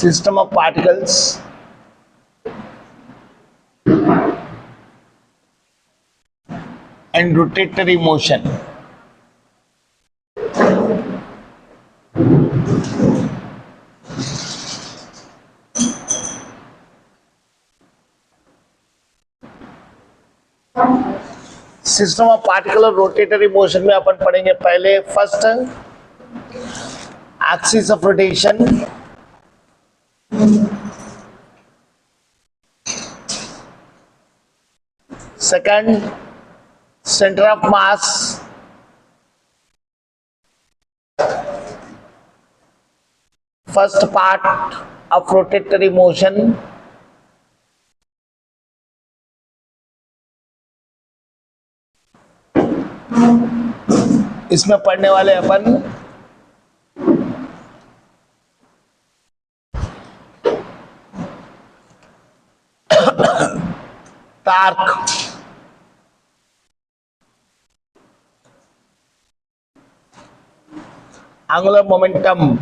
system of particles and rotatory motion. System of particle और rotatory motion में अपन पढ़ेंगे पहले first axis of rotation, second centre of mass, first part of rotatory motion, इसमें पढ़ने वाले अपन torque, angular momentum,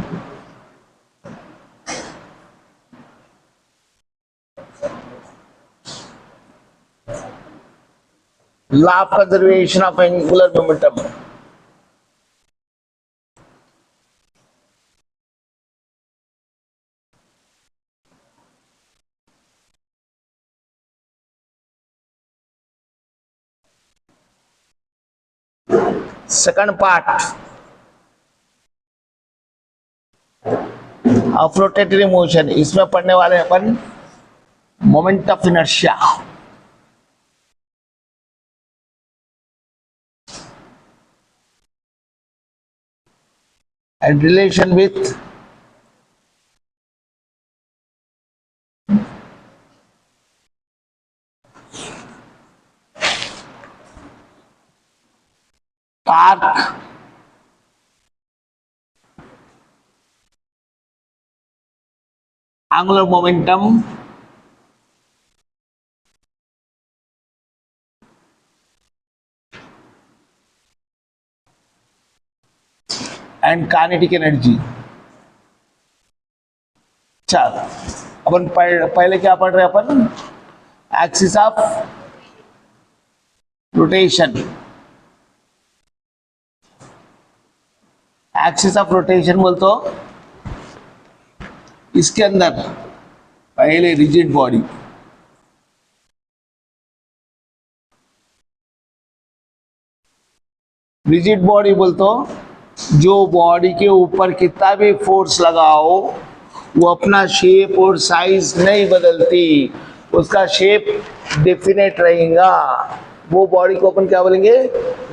law of conservation of angular momentum, second part of rotatory motion, इसमें पढ़ने वाले अपन moment of inertia, and relation with torque, angular momentum, and kinetic energy. चल अपन पहले क्या पढ़ रहे हैं अपन, axis of rotation, axis of rotation बोल तो इसके अंदर पहले रिजिड बॉडी, रिजिड बॉडी बोल तो जो बॉडी के ऊपर कितना भी फोर्स लगाओ वो अपना शेप और साइज नहीं बदलती, उसका शेप डेफिनेट रहेगा, वो बॉडी को अपन क्या बोलेंगे,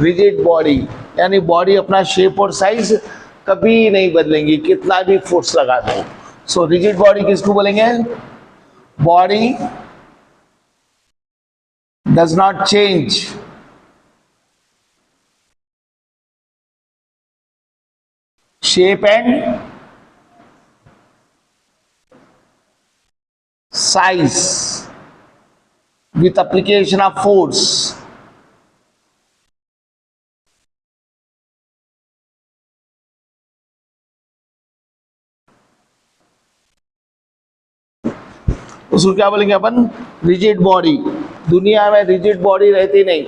रिजिड बॉडी, यानी बॉडी अपना शेप और साइज कभी नहीं बदलेंगी कितना भी फोर्स लगा दो। सो रिजिड बॉडी किसको बोलेंगे, body does not change shape and size with application of force. उसको क्या बोलेंगे अपन, रिजिड बॉडी। दुनिया में रिजिड बॉडी रहती नहीं,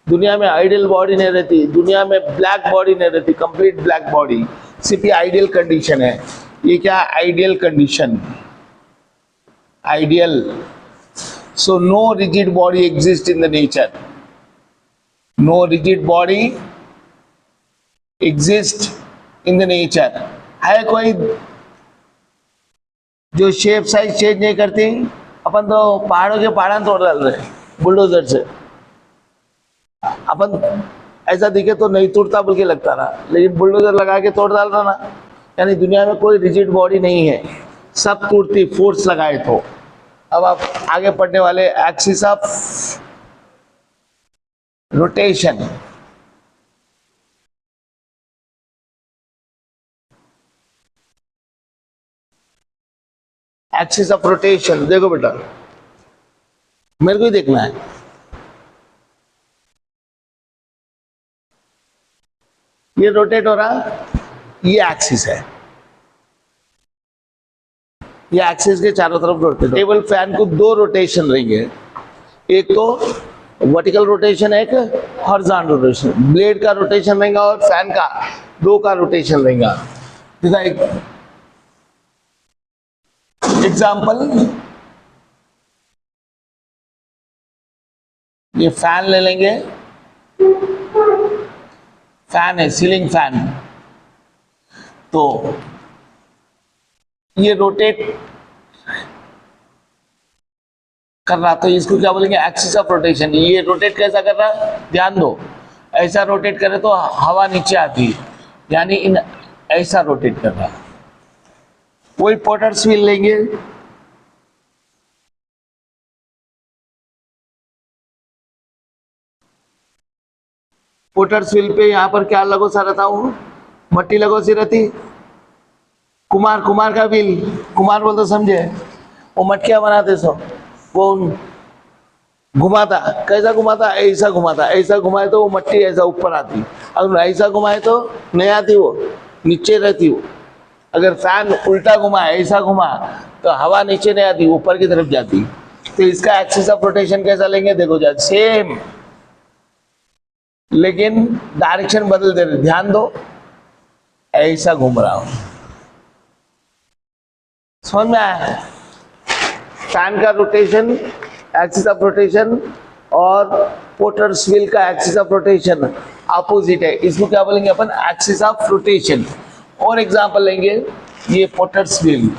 दुनिया में आइडियल बॉडी नहीं रहती, दुनिया में ब्लैक बॉडी नहीं रहती, कंप्लीट ब्लैक बॉडी, सिर्फ ये आइडियल कंडीशन है। ये क्या, ideal condition, ideal. So no rigid body exist in the nature, no rigid body exist in the nature. है कोई जो शेप साइज चेंज नहीं करती? अपन तो पहाड़ों के पहाड़ तोड़ डाल रहे बुलडोजर से, अपन ऐसा दिखे तो नहीं टूटता बल्कि लगता रहा, लेकिन बुलडोजर लगा के तोड़ डाल रहा ना, यानी दुनिया में कोई रिजिड बॉडी नहीं है, सब टूटती फोर्स लगाए तो। अब आप आगे पढ़ने वाले axis of rotation, axis of rotation देखो बेटा, मेरे को ही देखना है। ये रोटेट हो रहा, ये एक्सिस है, ये एक्सिस के चारों तरफ रोटेट। टेबल फैन को दो रोटेशन रहेंगे, एक तो वर्टिकल रोटेशन है, एक हॉरिजॉन्टल रोटेशन। ब्लेड का रोटेशन रहेगा और फैन का दो का रोटेशन रहेगा। जैसा एक एग्जाम्पल, ये फैन ले लेंगे, फैन है सीलिंग फैन, तो ये रोटेट कर रहा, तो इसको क्या बोलेंगे, एक्सिस ऑफ रोटेशन। ये रोटेट कैसा कर रहा है, ध्यान दो, ऐसा रोटेट करे तो हवा नीचे आती है, यानी इन ऐसा रोटेट कर रहा। वही पोटर्स व्हील लेंगे, पोटर्स व्हील पे यहाँ पर क्या लगो सा रहता हूँ, मट्टी लगो सी रहती। कुमार का व्हील, कुमार बोल तो समझे, वो मटकियां बनाते सो, वो घुमाता, कैसा घुमाता, ऐसा घुमाता, ऐसा घुमाए तो वो मट्टी ऐसा ऊपर आती, अगर ऐसा घुमाए तो नहीं आती, वो नीचे रहती। वो अगर फैन उल्टा घुमाए, ऐसा घुमा, तो हवा नीचे नहीं आती, ऊपर की तरफ जाती। तो इसका एक्सिस ऑफ रोटेशन कैसा लेंगे, देखो जा सेम, लेकिन डायरेक्शन बदल दे रहे, ध्यान दो, ऐसा घूम रहा हूं, समझ में आया। फैन का रोटेशन एक्सिस ऑफ रोटेशन और पोटर्स व्हील का एक्सिस ऑफ रोटेशन अपोजिट है, इसको क्या बोलेंगे अपन, एक्सिस ऑफ रोटेशन। और एग्जांपल लेंगे, ये पोटर्स व्हील,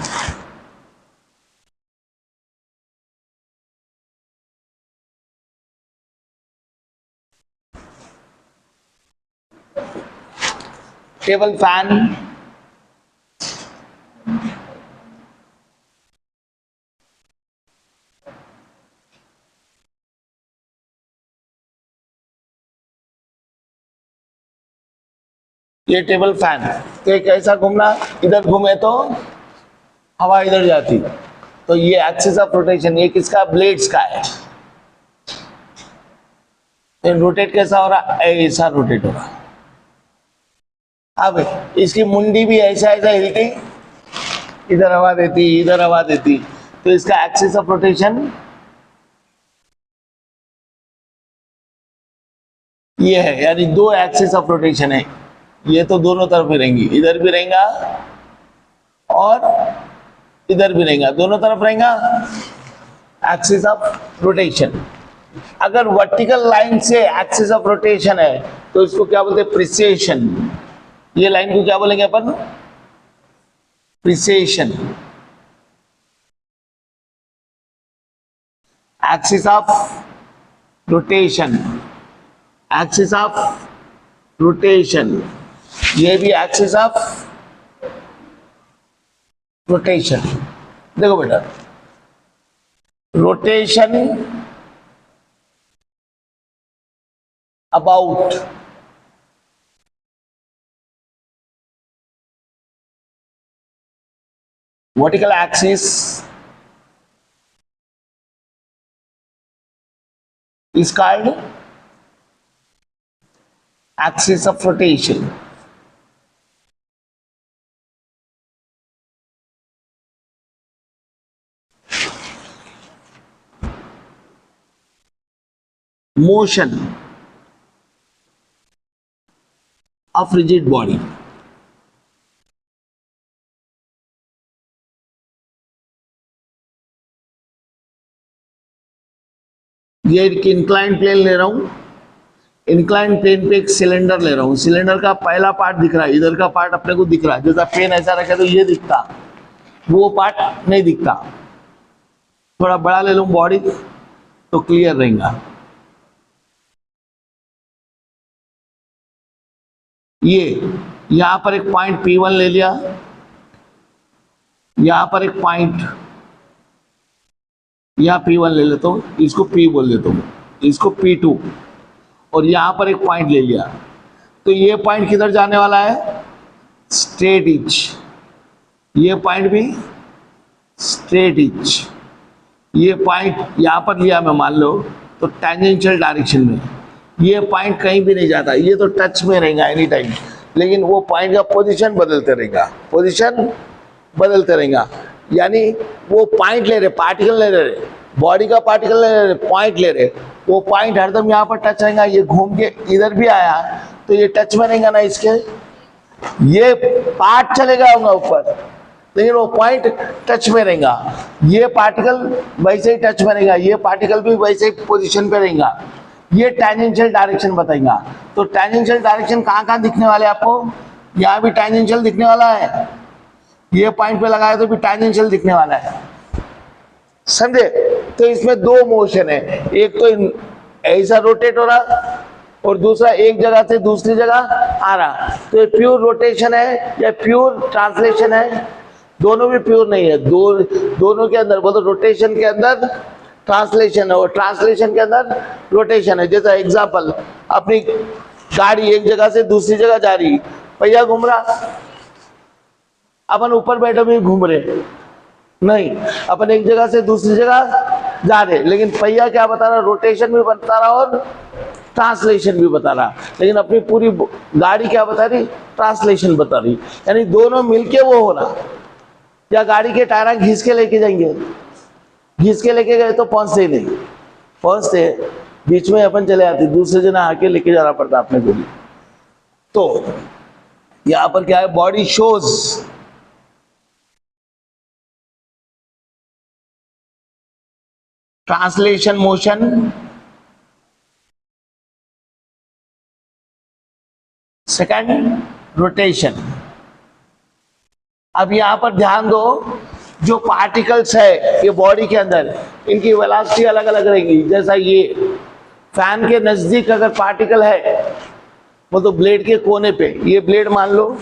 टेबल फैन, ये टेबल फैन, तो एक ऐसा घूमना, इधर घूमे तो हवा इधर जाती, तो ये एक्सिस ऑफ रोटेशन। ये किसका, ब्लेड्स का है। तो रोटेट कैसा हो रहा, ऐसा रोटेट हो रहा। अब इसकी मुंडी भी ऐसा ऐसा हिलती, इधर हवा देती, इधर हवा देती, तो इसका एक्सिस ऑफ रोटेशन ये है, यानी दो एक्सिस ऑफ रोटेशन है। ये तो दोनों तरफ रहेंगी, इधर भी रहेगा और इधर भी रहेगा, दोनों तरफ रहेगा एक्सिस ऑफ रोटेशन। अगर वर्टिकल लाइन से एक्सिस ऑफ रोटेशन है तो इसको क्या बोलते हैं, प्रिसेशन। ये लाइन को क्या बोलेंगे अपन, precession. Axis of rotation, axis of rotation, ये भी एक्सिस ऑफ रोटेशन। देखो बेटा, rotation about vertical axis is called axis of rotation. Motion of rigid body. ये एक इंक्लाइन प्लेन ले रहा हूं, इंक्लाइन प्लेन पे एक सिलेंडर ले रहा हूं। सिलेंडर का पहला पार्ट दिख रहा है, इधर का पार्ट अपने को दिख रहा है। जैसा पेन ऐसा रखे तो ये दिखता, वो पार्ट नहीं दिखता। थोड़ा बड़ा ले लूं बॉडी तो क्लियर रहेगा। ये यहां पर एक पॉइंट P1 ले लिया, यहां पर एक पॉइंट, यहाँ P1 ले लेता हूँ, इसको P बोल देता हूँ, इसको P2, और यहाँ पर एक पॉइंट ले लिया। तो ये पॉइंट किधर जाने वाला है, स्ट्रेट इच। ये पॉइंट भी स्ट्रेट इच। ये पॉइंट यहाँ पर लिया मैं, मान लो तो टैंजेंशियल डायरेक्शन में। ये पॉइंट कहीं भी नहीं जाता, ये तो टच में रहेगा एनी टाइम, लेकिन वो पॉइंट का पोजीशन बदलते रहेगा, पोजीशन बदलते रहेगा। यानी वो पॉइंट ले रहे, पार्टिकल ले रहे, बॉडी का पार्टिकल ले रहे, पॉइंट ले रहे, वो पॉइंट हरदम यहाँ पर टच रहेगा। ये घूम के इधर भी आया तो ये टच में रहेगा ना, इसके ये पार्ट चलेगा होगा ऊपर, लेकिन वो पॉइंट टच में रहेगा। ये पार्टिकल वैसे ही टच में रहेगा, ये पार्टिकल भी वैसे ही पोजीशन पे रहेगा। ये टेंजेंशियल डायरेक्शन बताएगा। तो टेंजेंशियल डायरेक्शन कहाँ कहाँ दिखने वाले आपको? यहाँ भी टेंजेंशियल दिखने वाला है, ये पॉइंट पे लगाया तो भी टेंजेंशियल दिखने वाला है, समझे? तो इसमें दो मोशन है, एक तो ऐसा रोटेट हो रहा और दूसरा एक जगह से दूसरी जगह आ रहा। तो ये प्योर रोटेशन है या प्योर ट्रांसलेशन है? दोनों भी प्योर नहीं है। दोनों के अंदर बोलो, रोटेशन के अंदर ट्रांसलेशन है और ट्रांसलेशन के अंदर रोटेशन है। जैसा एग्जांपल, अपनी गाड़ी एक जगह से दूसरी जगह जा रही, पहिया घूम रहा, अपन ऊपर बैठे भी घूम रहे नहीं, अपन एक जगह से दूसरी जगह जा रहे, लेकिन पहिया क्या बता रहा? रोटेशन भी बता रहा और ट्रांसलेशन भी बता रहा। लेकिन अपनी पूरी गाड़ी क्या बता रही? ट्रांसलेशन बता रही। यानी दोनों मिलके वो हो रहा। या गाड़ी के टायर घिस के लेके जाएंगे, घिस के लेके गए तो पहुंचते ही नहीं, पहुंचते बीच में अपन चले आते, दूसरे जना आके लेके जाना पड़ता अपने को भी। तो यहां पर क्या है? Body shows translation motion, second rotation. अब यहां पर ध्यान दो, जो पार्टिकल्स है ये बॉडी के अंदर, इनकी वेलोसिटी अलग अलग रहेगी। जैसा ये फैन के नजदीक अगर पार्टिकल है, वो तो ब्लेड के कोने पे, ये ब्लेड मान लो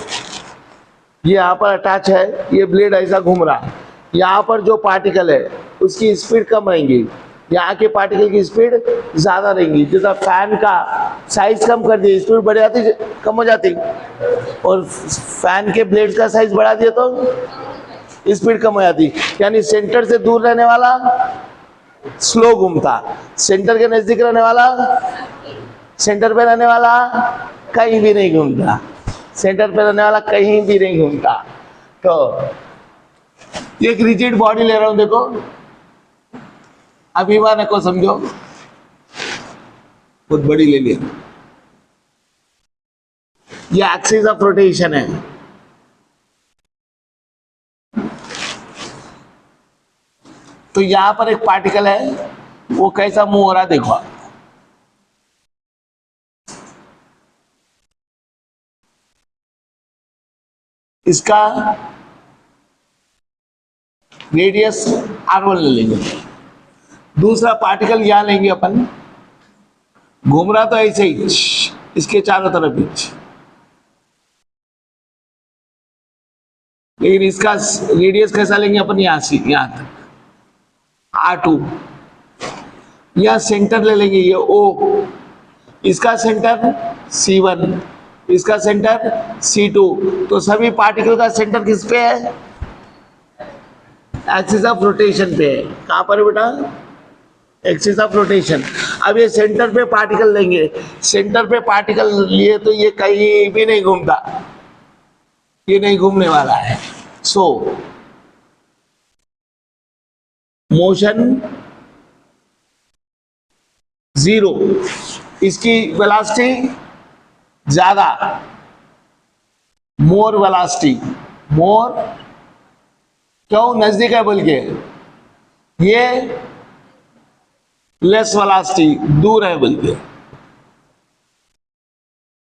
ये यहाँ पर अटैच है, ये ब्लेड ऐसा घूम रहा है, यहाँ पर जो पार्टिकल है उसकी स्पीड कम रहेगी, यहाँ के पार्टिकल की स्पीड ज्यादा रहेगी। जैसा फैन का साइज कम कर दिया, स्पीड बढ़ जाती, कम हो जाती, और फैन के ब्लेड का साइज बढ़ा दिया तो स्पीड कम हो जाती। यानी सेंटर से दूर रहने वाला स्लो घूमता, सेंटर के नजदीक रहने वाला, सेंटर पे रहने वाला कहीं भी नहीं घूमता, सेंटर पे रहने वाला कहीं भी नहीं घूमता। तो एक रिजिड बॉडी ले रहा हूं, देखो अभिमान को समझो, बहुत बड़ी ले लिया, ये एक्सिस ऑफ रोटेशन है। तो यहां पर एक पार्टिकल है, वो कैसा मूव हो रहा है देखो। इसका रेडियस R1 ले लेंगे, दूसरा पार्टिकल यहां लेंगे अपन, घूम रहा तो ऐसे ही इसके चारों तरफ ही, लेकिन इसका रेडियस कैसा लेंगे अपन? यहां से यहां तक R2। यहां सेंटर ले लेंगे, ये O, इसका सेंटर C1, इसका सेंटर C2। तो सभी पार्टिकल का सेंटर किस पे है? एक्सिस ऑफ रोटेशन पे है। कहां पर है बेटा? Axis of rotation. अब ये सेंटर पे पार्टिकल लेंगे, सेंटर पे पार्टिकल लिए तो ये कहीं भी नहीं घूमता, ये नहीं घूमने वाला है। सो मोशन 0, इसकी वेलोसिटी ज्यादा, मोर वेलोसिटी, मोर क्यों? नजदीक है बोल के, ये लेस वेलोसिटी, दूर है बोल के,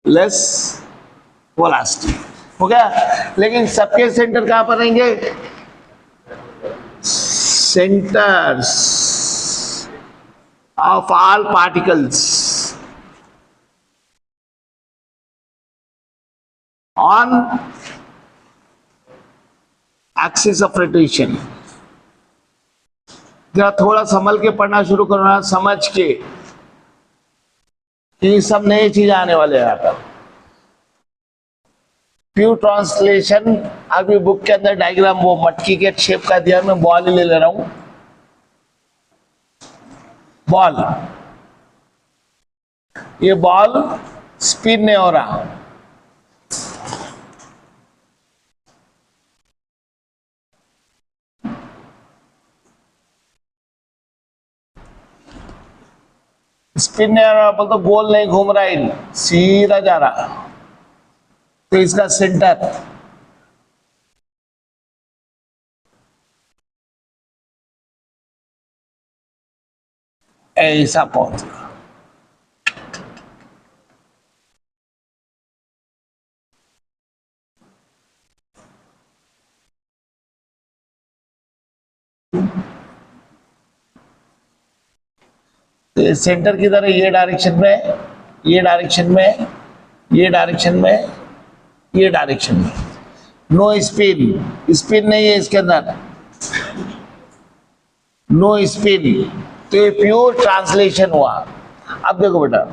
लेस वेलोसिटी हो गया। लेकिन सबके सेंटर कहां पर रहेंगे? Centres of all particles on axis of rotation. जरा थोड़ा संभल के पढ़ना शुरू करना, समझ के, ये सब नई चीज आने वाले हैं यहाँ पर। प्योर ट्रांसलेशन, अभी बुक के अंदर डायग्राम वो मटकी के शेप का दिया, मैं बॉल ले ले रहा हूं, बॉल, ये बॉल स्पिन नहीं हो रहा, स्पिन नहीं आ रहा, बोल तो गोल नहीं घूम रहा है, सीधा जा रहा, तो इसका सेंटर ऐसा पहुंच रहा। तो सेंटर किधर है? ये डायरेक्शन में, ये डायरेक्शन में, ये डायरेक्शन में, ये डायरेक्शन में। नो स्पिन, स्पिन नहीं है इसके अंदर, नो स्पिन, तो ये प्योर ट्रांसलेशन हुआ। अब देखो बेटा,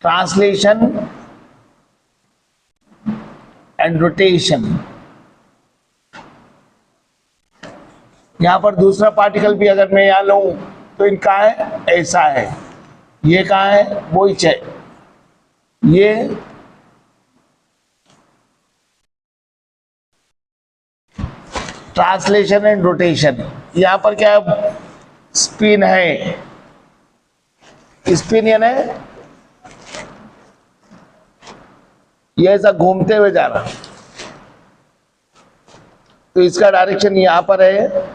ट्रांसलेशन एंड रोटेशन। यहां पर दूसरा पार्टिकल भी अगर मैं यहां लूं तो इनका है ऐसा है, ये कहां है? वो ही है, ये ट्रांसलेशन एंड रोटेशन। यहां पर क्या है? स्पिन है, स्पिन यानी ये ऐसा घूमते हुए जा रहा, तो इसका डायरेक्शन यहां पर है।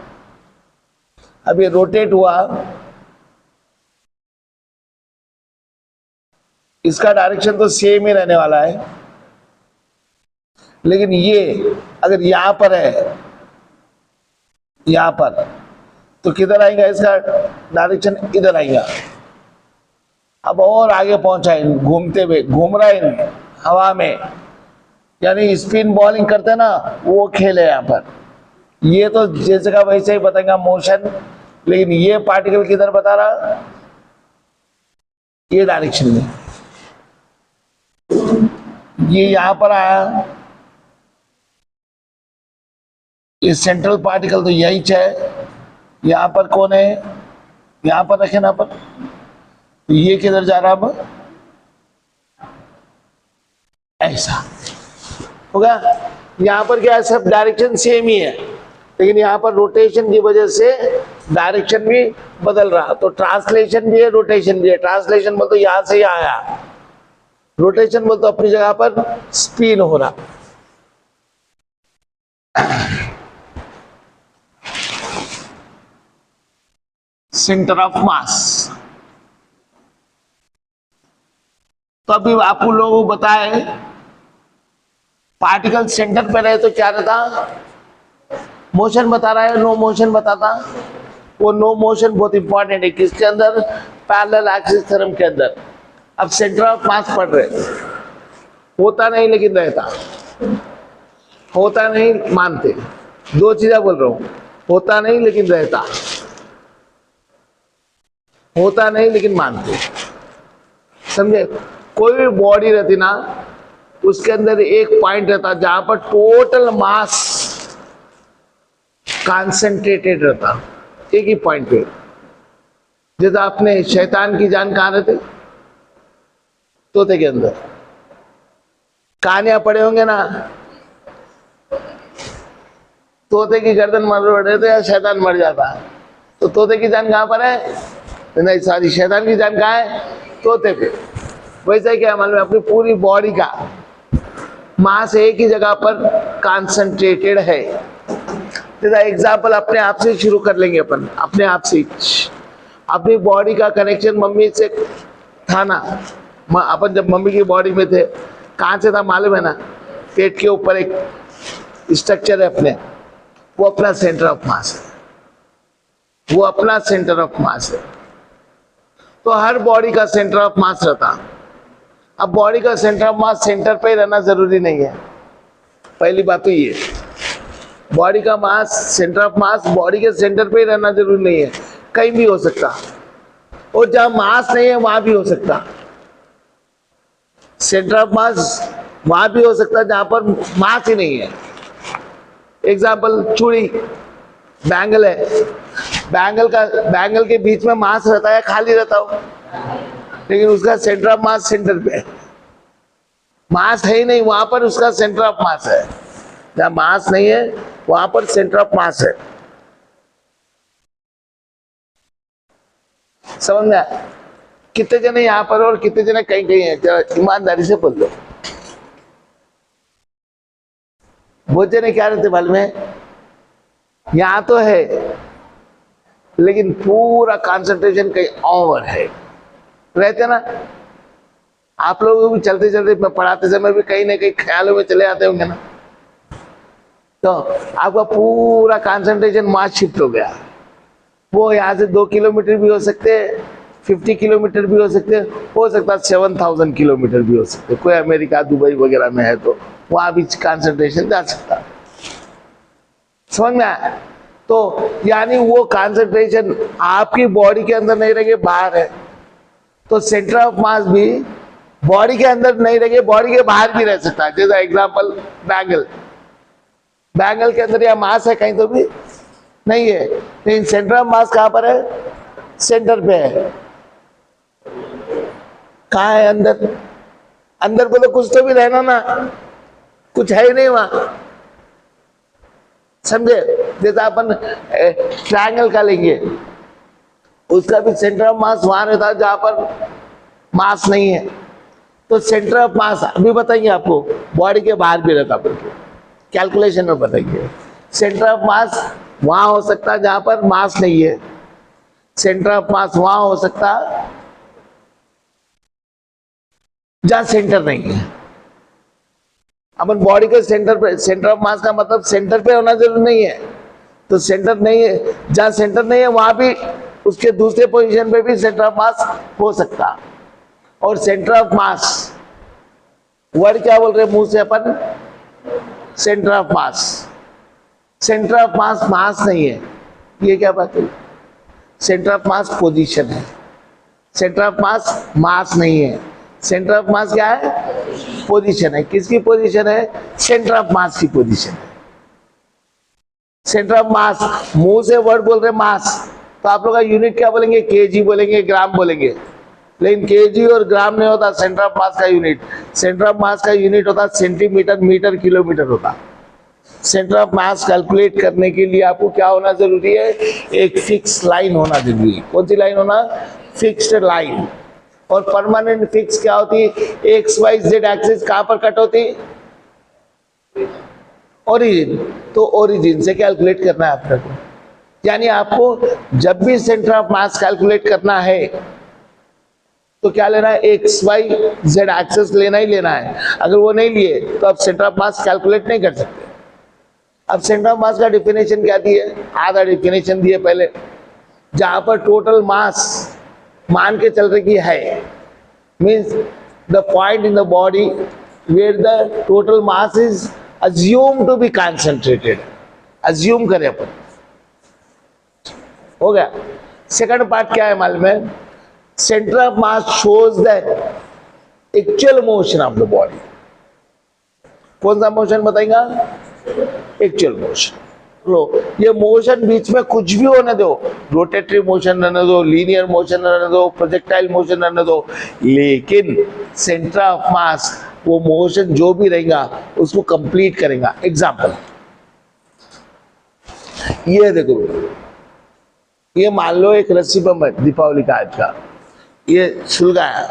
अब ये रोटेट हुआ, इसका डायरेक्शन तो सेम ही रहने वाला है, लेकिन ये अगर यहां पर है, यहां पर, तो किधर आएगा? इसका डायरेक्शन इधर आएगा। अब और आगे पहुंचा है, घूमते हुए घूम रहा है हवा में, यानी स्पिन बॉलिंग करते ना, वो खेल है यहां पर। ये तो जैसे का वैसे ही बताएगा मोशन, लेकिन ये पार्टिकल किधर बता रहा? ये डायरेक्शन में, ये यहां पर आया, ये सेंट्रल पार्टिकल तो यही है। यहां पर कौन है? यहां पर रखे ना पर, तो ये किधर जा रहा? अब ऐसा होगा। यहां पर क्या है? सब डायरेक्शन सेम ही है, लेकिन यहां पर रोटेशन की वजह से डायरेक्शन भी बदल रहा। तो ट्रांसलेशन भी है, रोटेशन भी है। ट्रांसलेशन बोल तो यहां से ही आया, रोटेशन बोल तो अपनी जगह पर स्पिन हो रहा। सेंटर ऑफ मास, तो अभी आपको लोगों को बताए पार्टिकल सेंटर पे रहे तो क्या रहता? मोशन बता रहा है, नो मोशन बताता। वो नो मोशन बहुत इंपॉर्टेंट है किसके अंदर? पैरेलल एक्सिस थ्योरम के अंदर। अब सेंटर ऑफ मास पढ़ रहे, होता नहीं लेकिन रहता, होता नहीं मानते, दो चीजें बोल रहा हूं, होता नहीं लेकिन रहता, होता नहीं लेकिन मानते, समझे? कोई भी बॉडी रहती ना, उसके अंदर एक पॉइंट रहता जहां पर टोटल मास कॉन्सेंट्रेटेड रहता, एक ही पॉइंट पे। जैसे आपने शैतान की जान कहां रहते? तोते के अंदर। कहानियां पढ़े होंगे ना, तोते की गर्दन मर रहे थे या शैतान मर जाता, तो तोते की जान कहां पर है? नहीं सॉरी, शैतान की जान कहां है? तोते पे। वैसे ही क्या मालूम है, अपनी पूरी बॉडी का मास एक ही जगह पर कॉन्सेंट्रेटेड है। जैसा एग्जाम्पल अपने आप से शुरू कर लेंगे अपन, अपने आप से। अपनी बॉडी का कनेक्शन मम्मी से था ना, अपन जब मम्मी की बॉडी में थे कहां से था मालूम है ना? पेट के ऊपर एक स्ट्रक्चर है अपने, वो अपना सेंटर ऑफ मास है, वो अपना सेंटर ऑफ मास है। तो हर बॉडी का सेंटर ऑफ मास रहता। अब बॉडी का सेंटर ऑफ मास सेंटर पे ही रहना जरूरी नहीं है, पहली बात तो ये। बॉडी का मास, सेंटर ऑफ मास बॉडी के सेंटर पे ही रहना जरूरी नहीं है, कहीं भी हो सकता, और जहां मास नहीं है वहां भी हो सकता। सेंटर ऑफ मास वहां भी हो सकता है जहां पर मास ही नहीं है। एग्जाम्पल, चूड़ी, बैंगल है, बैंगल के बीच में मास रहता है, खाली रहता हो, लेकिन उसका सेंटर ऑफ मास सेंटर पे है। मास है ही नहीं वहां पर, उसका सेंटर ऑफ मास है। जहां मास नहीं है वहां पर सेंटर ऑफ मास है। समझ में आया? कितने जने यहाँ पर और कितने जने कहीं कहीं हैं, जरा ईमानदारी से बोल दो। बहुत जने क्या रहते मालूम है, यहाँ तो है लेकिन पूरा कंसंट्रेशन कहीं और है, रहते ना। आप लोग भी चलते चलते पढ़ाते समय भी कहीं ना कहीं ख्यालों में चले आते होंगे ना, तो आपका पूरा कंसंट्रेशन वहां शिफ्ट हो गया। वो यहाँ से 2 किलोमीटर भी हो सकते हैं, 50 किलोमीटर भी हो सकते हैं, हो सकता है 7000 किलोमीटर भी हो सकते हैं। कोई अमेरिका दुबई वगैरह में है तो वहां भी कंसंट्रेशन जा सकता है। समझ में आया? तो यानी वो कंसंट्रेशन आपकी बॉडी के अंदर नहीं रहेगी, बाहर है। तो सेंटर ऑफ मास भी बॉडी के अंदर नहीं रहेगी, बॉडी के बाहर भी रह सकता है। जैसा एग्जांपल बैंगल, बैंगल के अंदर या मास है कहीं तो भी नहीं है, लेकिन सेंटर ऑफ मास कहां पर है? सेंटर पे है। कहाँ है? अंदर। अंदर बोलो कुछ तो भी रहना ना, कुछ है ही नहीं वहां, समझे? जैसा अपन ट्रायंगल का लेंगे, उसका भी सेंटर ऑफ मास वहां रहता है जहां पर मास नहीं है। तो सेंटर ऑफ मास अभी बताइए आपको, बॉडी के बाहर भी रहता है, कैलकुलेशन में बताइए। सेंटर ऑफ मास वहां हो सकता है जहां पर मास नहीं है, सेंटर ऑफ मास वहां हो सकता है जहां सेंटर नहीं है। अपन बॉडी के सेंटर पे, सेंटर ऑफ मास का मतलब सेंटर पे होना जरूरी नहीं है। तो सेंटर नहीं है, जहां सेंटर नहीं है वहां भी उसके दूसरे पोजीशन पे भी सेंटर ऑफ मास हो सकता। और सेंटर ऑफ मास वर्ड क्या बोल रहे मुंह से अपन? Centre of mass. Centre of mass mass नहीं है, ये क्या बात है? सेंटर ऑफ मास पोजीशन है, सेंटर ऑफ मास मास नहीं है। सेंटर ऑफ मास क्या है? पोजीशन है। किसकी पोजीशन है? सेंटर ऑफ मास की पोजीशन है। सेंटर ऑफ मास, मुंह से वर्ड बोल रहे मास, तो आप लोग का यूनिट क्या बोलेंगे? केजी बोलेंगे, ग्राम बोलेंगे। लेकिन केजी और ग्राम नहीं होता सेंटर ऑफ मास का यूनिट। सेंटर ऑफ मास का यूनिट होता सेंटीमीटर, मीटर, किलोमीटर होता। सेंटर ऑफ मास कैलकुलेट करने के लिए आपको क्या होना जरूरी है? एक फिक्स लाइन होना जरूरी है। कौन सी लाइन होना? Fixed line. और परमानेंट फिक्स क्या होती है? एक्स वाई जेड एक्सिस कहां पर कट होती? ओरिजिन। तो ओरिजिन से कैलकुलेट करना है आपको। यानी आपको जब भी सेंटर ऑफ मास कैलकुलेट करना है तो क्या लेना है? एक्स वाई जेड एक्सिस लेना ही लेना है। अगर वो नहीं लिए तो आप सेंटर ऑफ मास कैलकुलेट नहीं कर सकते। अब सेंटर ऑफ मास का डिफिनेशन क्या दिए? आधा डिफिनेशन दिए पहले, जहां पर टोटल मास मान के चल रही है, means the point in the body where the total mass is assume to be concentrated. Assume करें अपन, हो गया। सेकंड पार्ट क्या है मालूम है? Centre of mass shows the actual motion of the body. कौन सा मोशन बताएगा? Actual motion. लो, ये मोशन बीच में कुछ भी होने दो, रोटेटरी मोशन रहने दो, लीनियर मोशन रहने दो, प्रोजेक्टाइल मोशन रहने दो, लेकिन सेंटर ऑफ मास वो मोशन जो भी रहेगा उसको कंप्लीट करेगा। एग्जांपल ये देखो, ये मान लो एक रस्सी बम है दीपावली का आज का, ये सुलगा है,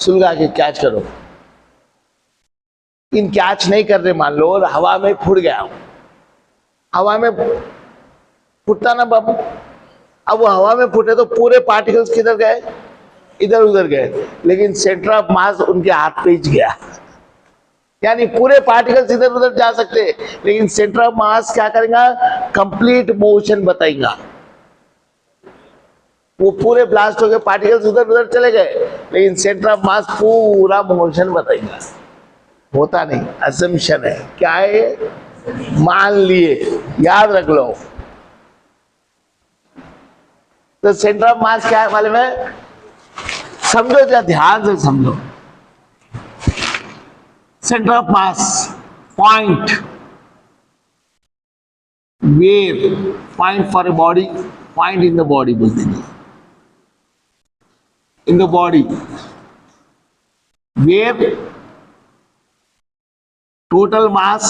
सुलगा के कैच करो। इन कैच नहीं कर रहे मान लो, और हवा में फुट गया, हवा में फुटता ना बम। अब वो हवा में फुटे तो पूरे पार्टिकल्स किधर गए? इधर उधर गए, लेकिन सेंटर ऑफ मास उनके हाथ पे ही गया। यानी पूरे पार्टिकल्स इधर उधर जा सकते, लेकिन सेंटर ऑफ मास क्या करेगा? कंप्लीट मोशन बताएगा। वो पूरे ब्लास्ट हो गए, पार्टिकल्स उधर उधर चले गए, लेकिन सेंटर ऑफ मास पूरा मोशन बताएगा। होता नहीं, असम्पशन है। क्या है? मान लिए, याद रख लो। तो सेंटर ऑफ मास क्या है मालूम है? समझो, क्या ध्यान से समझो। Centre of mass point where, point for a body, point in the body बोल देंगे। In the body where total mass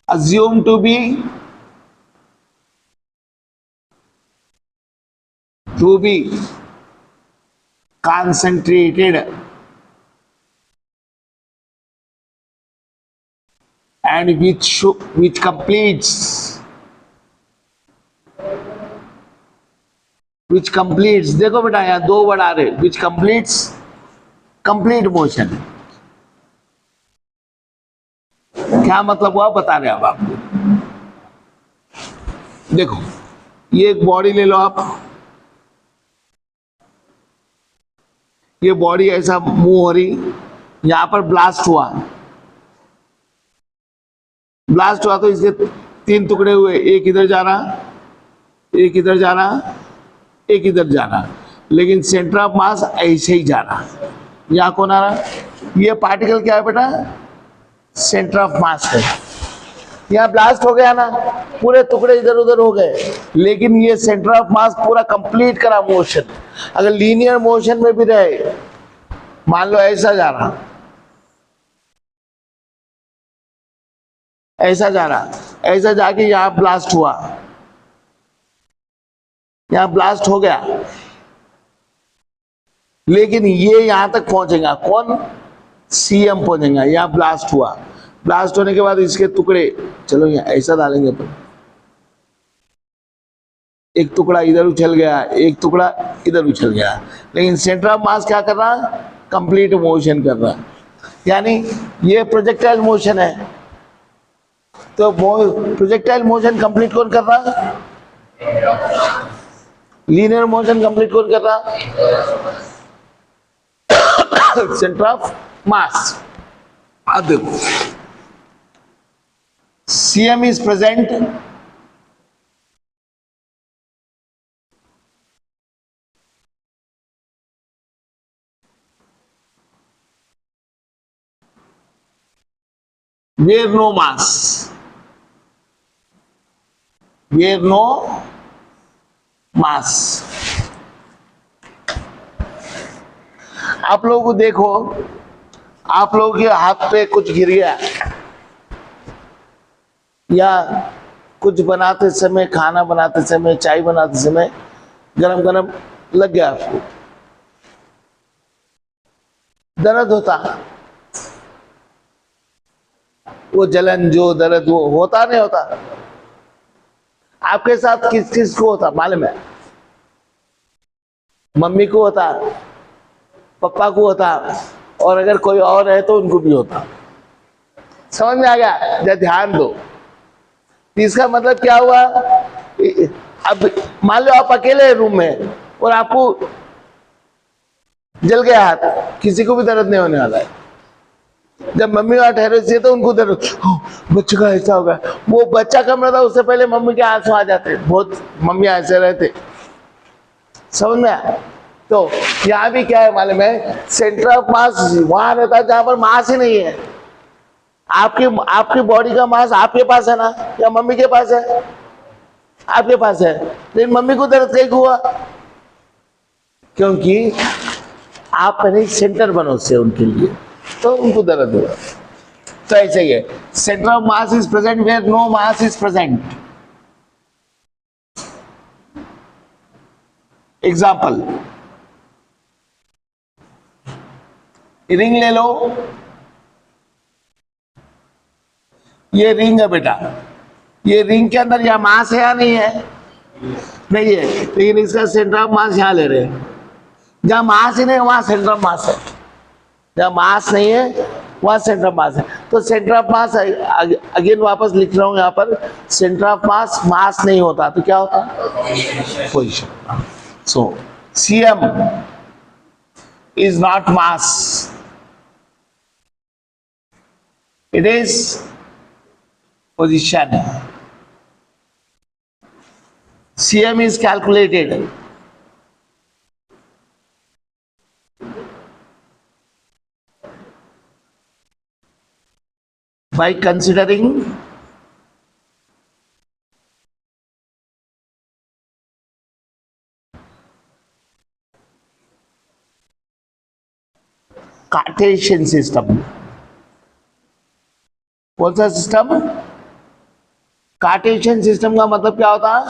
assumed to be to be concentrated and which completes, देखो बेटा यहाँ दो वर्ड आ रहे, which completes complete motion। क्या मतलब हुआ बता रहे अब आपको। देखो ये एक बॉडी ले लो आप, ये बॉडी ऐसा मूव हो रही, यहां पर ब्लास्ट हुआ तो इसके तीन टुकड़े हुए, एक इधर जा रहा, एक इधर जा रहा, एक इधर जा रहा, लेकिन सेंटर ऑफ मास ऐसे ही जा रहा। यहां कौन आ रहा, ये पार्टिकल क्या है बेटा, सेंटर ऑफ मास है। यहाँ ब्लास्ट हो गया ना, पूरे टुकड़े इधर उधर हो गए, लेकिन ये सेंटर ऑफ मास पूरा कंप्लीट करा मोशन। अगर लीनियर मोशन में भी रहे, मान लो ऐसा जा रहा, ऐसा जा रहा, ऐसा जाके यहां ब्लास्ट हुआ, यहां ब्लास्ट हो गया, लेकिन ये यहां तक पहुंचेगा, कौन, सीएम पहुंचेगा। यहां ब्लास्ट हुआ, ब्लास्ट होने के बाद इसके टुकड़े, चलो यहाँ ऐसा डालेंगे अपन, एक टुकड़ा इधर उछल गया, एक टुकड़ा इधर उछल गया, लेकिन सेंटर ऑफ मास क्या कर रहा, कंप्लीट मोशन कर रहा। यानी ये प्रोजेक्टाइल मोशन है, तो प्रोजेक्टाइल मोशन कंप्लीट कौन कर रहा, लीनियर मोशन कंप्लीट कौन कर रहा, सेंटर ऑफ मास। अब देखो CM is present where no mass, where no mass। आप लोगों को देखो, आप लोगों के हाथ पे कुछ गिर गया, या कुछ बनाते समय, खाना बनाते समय, चाय बनाते समय गरम गरम लग गया, आपको दर्द होता, वो जलन जो दर्द वो होता नहीं होता। आपके साथ किस किस को होता मालूम है, मम्मी को होता, पापा को होता, और अगर कोई और है तो उनको भी होता। समझ में आ गया, जरा ध्यान दो। इसका मतलब क्या हुआ, अब मान लो आप अकेले रूम में और आपको जल गया हाथ, किसी को भी दर्द नहीं होने वाला है। जब मम्मी वहां ठहरे थी तो उनको दर्द, बच्चे का ऐसा होगा, वो बच्चा कम रहा था, उससे पहले मम्मी के आंसू आ जाते, बहुत मम्मी ऐसे रहते। समझ में आया। तो यहाँ भी क्या है मालूम है, सेंटर ऑफ मास वहां रहता है जहां पर मास ही नहीं है। आपकी बॉडी का मास आपके पास है ना, या मम्मी के पास है, आपके पास है, लेकिन मम्मी को दर्द कहीं हुआ, क्योंकि आप पहले सेंटर बनो से उनके लिए, तो उनको दर्द हुआ। तो ऐसे ही है, centre of mass is present where no mass is present. Example, ring ले लो, ये रिंग है बेटा, ये रिंग के अंदर यह मास है या नहीं है, नहीं है, लेकिन इसका सेंटर ऑफ मास यहां ले रहे हैं। जहां मास ही नहीं वहां सेंटर ऑफ मास है, जहां मास नहीं है वहां सेंटर ऑफ मास है। तो सेंटर ऑफ मास अगेन वापस लिख रहा हूं यहां पर, सेंटर ऑफ मास, मास नहीं होता तो क्या होता, position. So CM is not mass, it is position. CM is calculated by considering Cartesian system. कौन सा सिस्टम, कार्टेशियन सिस्टम का मतलब क्या होता है,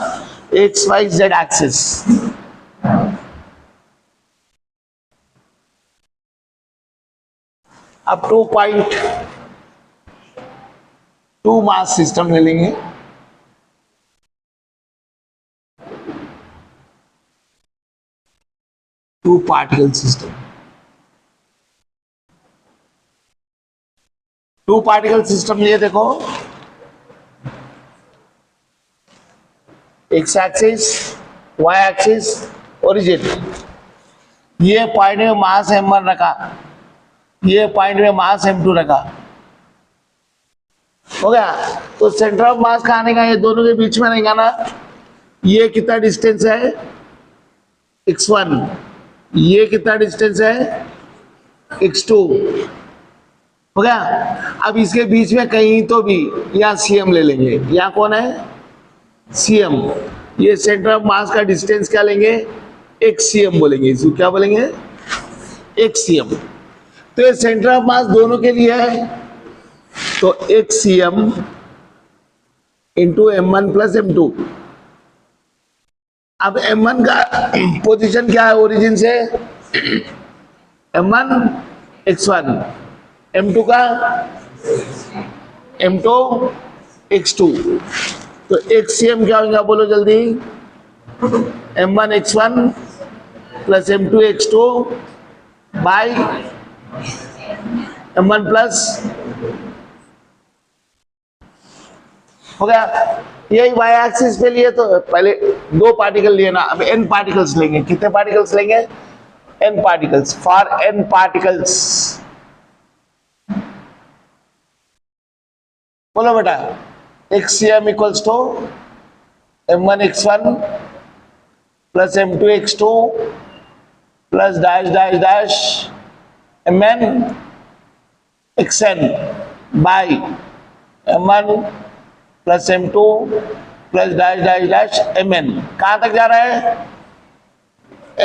XYZ एक्सिस। अब 2.2 मास सिस्टम ले लेंगे। Two particle system, two particle system लिए देखो, x axis, y axis, origin. ये पॉइंट में मास m1 रखा, ये पॉइंट में मास m2 रखा, हो गया। तो सेंटर ऑफ मास कहाँ आने का, ये दोनों के बीच में रहेगा ना। ये कितना डिस्टेंस है x1, ये कितना डिस्टेंस है x2, हो गया। अब इसके बीच में कहीं तो भी यहाँ cm ले लेंगे, यहाँ कौन है cm, ये सेंटर ऑफ मास का डिस्टेंस क्या लेंगे xcm बोलेंगे, इसको क्या बोलेंगे xcm। तो ये सेंटर ऑफ मास दोनों के लिए है, तो xcm into m1 plus m2। अब m1 का पोजीशन क्या है ओरिजिन से, m1 x1, m2 का m2 x2। तो xcm क्या होगा बोलो जल्दी, m1 x1 plus m2 x2 by m1 plus, हो गया। यही वाई एक्सिस पे लिए, तो पहले दो पार्टिकल लिए ना, अब n पार्टिकल्स लेंगे। कितने पार्टिकल्स लेंगे, n particles. For n particles बोलो बेटा, xcm equals to m1 x1 plus m2 x2 plus dash dash dash mn xn by m1 plus m2 plus dash dash dash mn। कहां तक जा रहा है,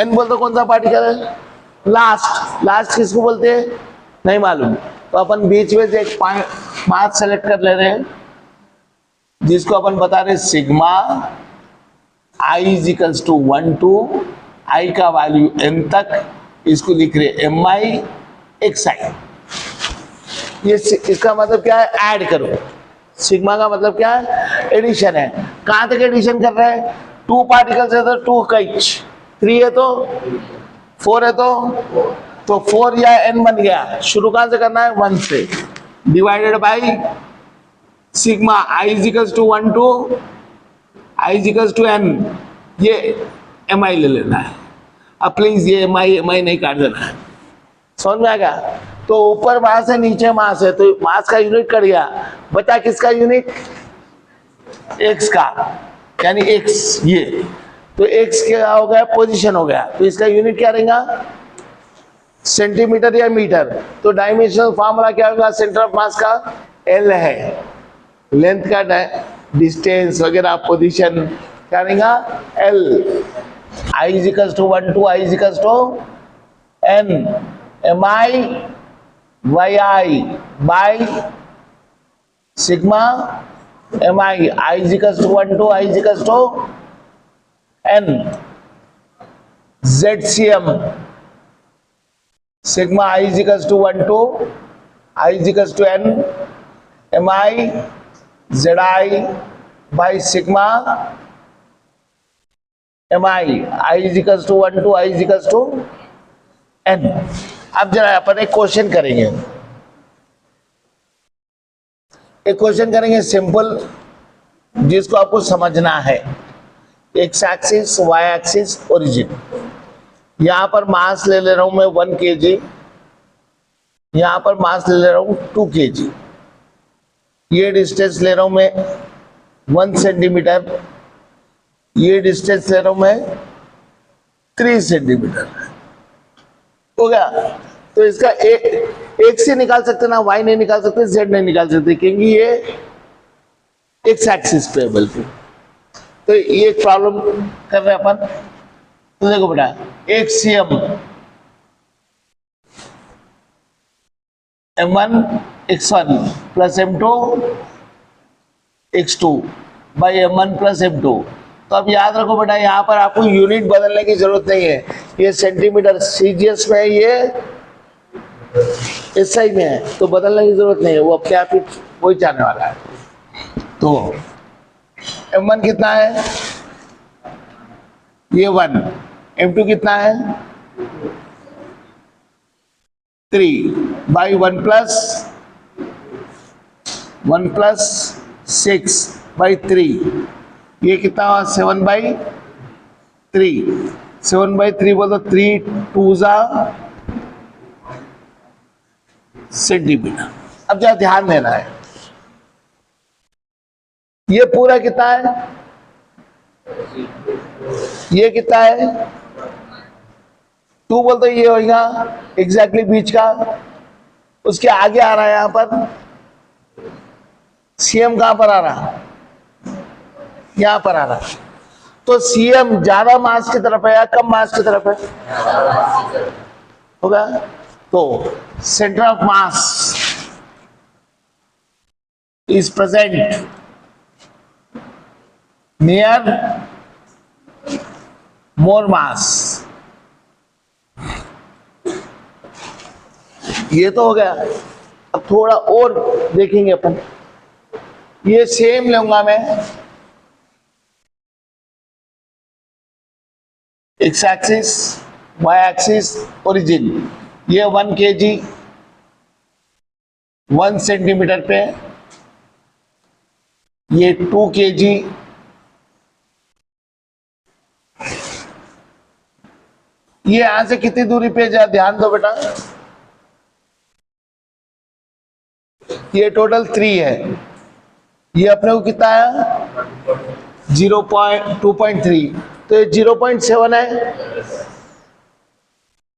n बोलते कौन सा पार्टिकल है, लास्ट। लास्ट किसको बोलते हैं नहीं मालूम, तो अपन बीच में से एक मास सेलेक्ट कर ले रहे हैं, जिसको अपन बता रहे sigma i is equals to 1 to i का वैल्यू n तक, इसको लिख रहे mi xi। ये इसका मतलब क्या है, ऐड करो। सिग्मा का मतलब क्या है, एडिशन है। कहां तक एडिशन कर रहे हैं, टू पार्टिकल्स है तो 2 का each, 3 है तो 4 है तो 4 या n बन गया। शुरू कहां से करना है, 1 से, divided by sigma i is equals to 1 to i is equals to n, ये mi ले लेना है। अब प्लीज ये mi नहीं काट देना है, समझ में आ गया। तो ऊपर मास है नीचे मास है, तो मास का यूनिट कट गया, बचा किसका यूनिट, x का, यानी x ये, तो x क्या हो गया, पोजीशन हो गया। तो इसका यूनिट क्या रहेगा, सेंटीमीटर या मीटर। तो डायमेंशनल फार्मूला क्या होगा, सेंटर ऑफ मास का L है, लेंथ का डिस्टेंस वगैरह पोजीशन क्या रहेगा L। I is equals to 1 to i is equals to n mi yi by sigma mi i is equals to 1 to i is equals to n zcm sigma i is equals to 1 to i is equals to n mi zi by sigma mi i is equals to 1 to i is equals to n। अब जरा अपन एक question करेंगे, एक question करेंगे simple, जिसको आपको समझना है। X axis, y axis, origin. यहां पर मास ले ले रहा हूं मैं 1 kg, यहां पर मास ले ले रहा हूं 2 kg, ये डिस्टेंस ले रहा हूं मैं 1 सेंटीमीटर, ये डिस्टेंस ले रहा हूं मैं 3 सेंटीमीटर, हो गया। तो इसका एक से निकाल सकते ना, वाई नहीं निकाल सकते, जेड नहीं निकाल सकते, क्योंकि ये एक्स एक्सिस पे है बल्कि। तो ये एक प्रॉब्लम कर रहे हैं अपन। तो देखो बेटा, xcm m1 x1 plus m2 x2 by m1 plus m2। तो अब याद रखो बेटा, यहाँ पर आपको यूनिट बदलने की जरूरत नहीं है, ये सेंटीमीटर, सीजीएस में ये SI में है तो बदलने की जरूरत नहीं है, वो अपने आप ही वही जाने वाला है। तो M1 कितना है, ये 1, M2 कितना है 3 बाई 1 प्लस 6 बाई 3, ये कितना हुआ 7 बाई 3, 7 बाई 3 बोल तो 3 2 सेंटीमीटर। अब जरा ध्यान देना है, ये पूरा कितना है, ये कितना है 2 बोल तो ये होगा एग्जैक्टली बीच का। उसके आगे आ रहा है यहां पर CM, कहां पर आ रहा, यहां पर आ रहा। तो CM ज्यादा मास की तरफ है या कम मास की तरफ है, होगा। तो centre of mass is present near more mass. ये तो हो गया। अब थोड़ा और देखेंगे अपन, ये सेम लूंगा मैं, x axis y axis origin, ये 1 kg 1 सेंटीमीटर पे, ये 2 kg, ये यहां से कितनी दूरी पे जा, ध्यान दो बेटा, ये टोटल 3 है, ये अपने को कितना है 2.3, तो ये 0.7 है,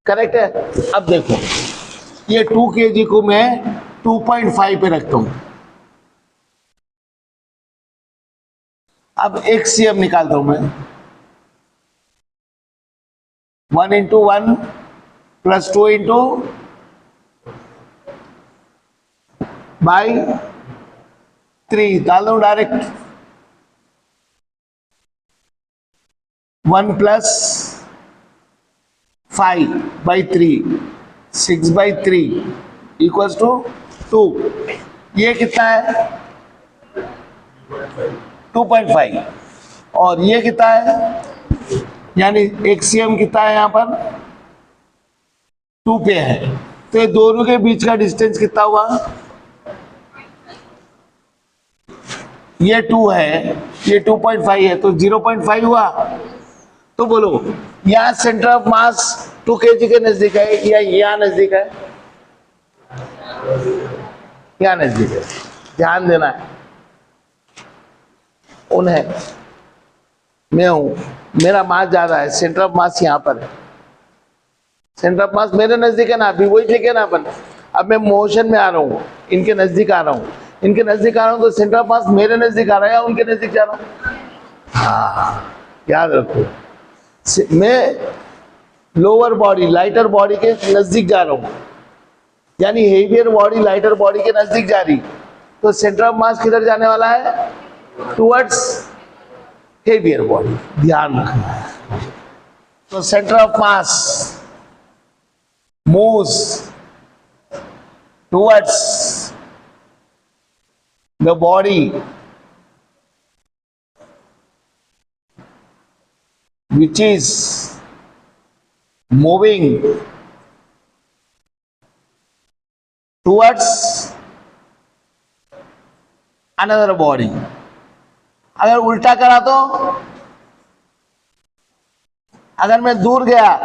करेक्ट है। अब देखो ये 2 kg को मैं 2.5 पे रखता हूं। अब एक CM निकालता हूं मैं, 1 इंटू 1 प्लस 2 इंटू बाई 3 डाल दो direct, 1 plus 5 by 3 6 by 3 equals to 2। ये कितना है 2.5, और ये कितना है, यानी एक CM कितना है यहां पर 2 पे है, तो ये दोनों के बीच का डिस्टेंस कितना हुआ, ये 2 है, ये 2.5 है, तो 0.5 हुआ। तो बोलो यहां सेंटर ऑफ मास 2 kg के नजदीक है या यहां नजदीक है, यहां नजदीक है। ध्यान देना है, उन्हें मैं हूं, मेरा मास ज्यादा है, सेंटर ऑफ मास यहां पर है, सेंटर ऑफ मास मेरे नजदीक है ना, अभी वही लिखे ना अपन। अब मैं मोशन में आ रहा हूं, इनके नजदीक आ रहा हूं, इनके नजदीक आ रहा हूं, तो सेंटर ऑफ मास मेरे नजदीक आ रहा है या उनके नजदीक जा रहा हूं। हाँ याद रखो, मैं लोअर बॉडी लाइटर बॉडी के नजदीक जा रहा हूं, यानी हेवियर बॉडी लाइटर बॉडी के नजदीक जा रही, तो सेंटर ऑफ मास किधर जाने वाला है, टुवर्ड्स हेवियर बॉडी। ध्यान रखना है। तो centre of mass moves towards the body which is moving towards another body। अगर उल्टा करा तो, अगर मैं दूर गया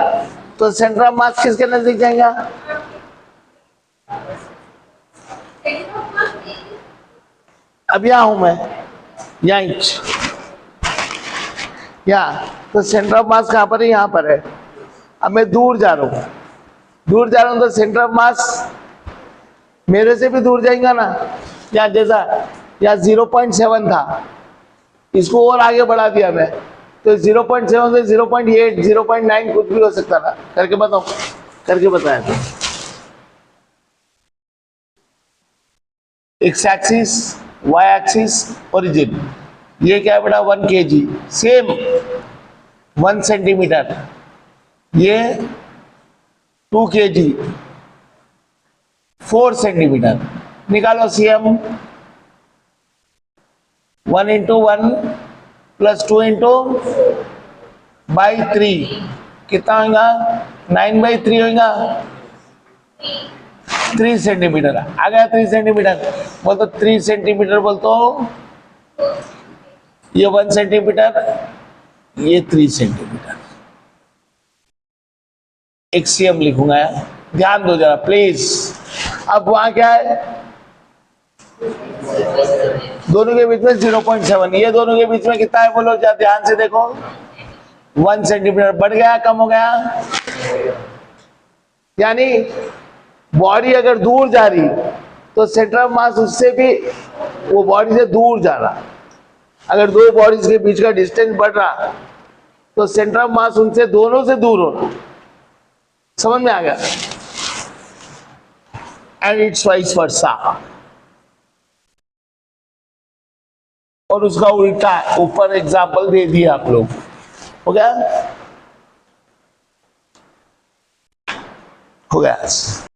तो सेंटर ऑफ मास किसके नजदीक जाएगा, अब यहां हूं मैं, यहां तो सेंटर ऑफ मास कहां पर है, यहां पर है। अब मैं दूर जा रहा हूं, दूर जा रहा हूं, तो सेंटर ऑफ मास मेरे से भी दूर जाएगा ना, या जैसा या 0.7 था, इसको और आगे बढ़ा दिया मैं, तो 0.7 से 0.8 0.9 कुछ भी हो सकता था। करके बताओ, करके बताया था। X axis y axis origin, ये क्या है बेटा 1 kg, सेम 1 सेंटीमीटर, ये 2 kg, 4 सेंटीमीटर। निकालो CM. 1 into 1 plus 2 into by 3 कितना होगा? 9/3 होगा। 3 सेंटीमीटर आ गया। 3 सेंटीमीटर बोल तो 3 सेंटीमीटर बोल तो ये 1 सेंटीमीटर, ये 3 सेंटीमीटर। एक सीएम लिखूंगा, ध्यान दो जरा प्लीज। अब वहां क्या है? दोनों के बीच में 0.7, ये दोनों के बीच में कितना है बोलो, जरा ध्यान से देखो। 1 सेंटीमीटर। बढ़ गया कम हो गया? यानी बॉडी अगर दूर जा रही तो सेंटर ऑफ मास उससे भी, वो बॉडी से दूर जा रहा। अगर दो बॉडीज के बीच का डिस्टेंस बढ़ रहा तो सेंटर ऑफ मास उनसे दोनों से दूर होना। समझ में आ गया? And it's vice versa. और उसका उल्टा ऊपर एग्जाम्पल दे दिया आप लोग। हो गया? हो गया।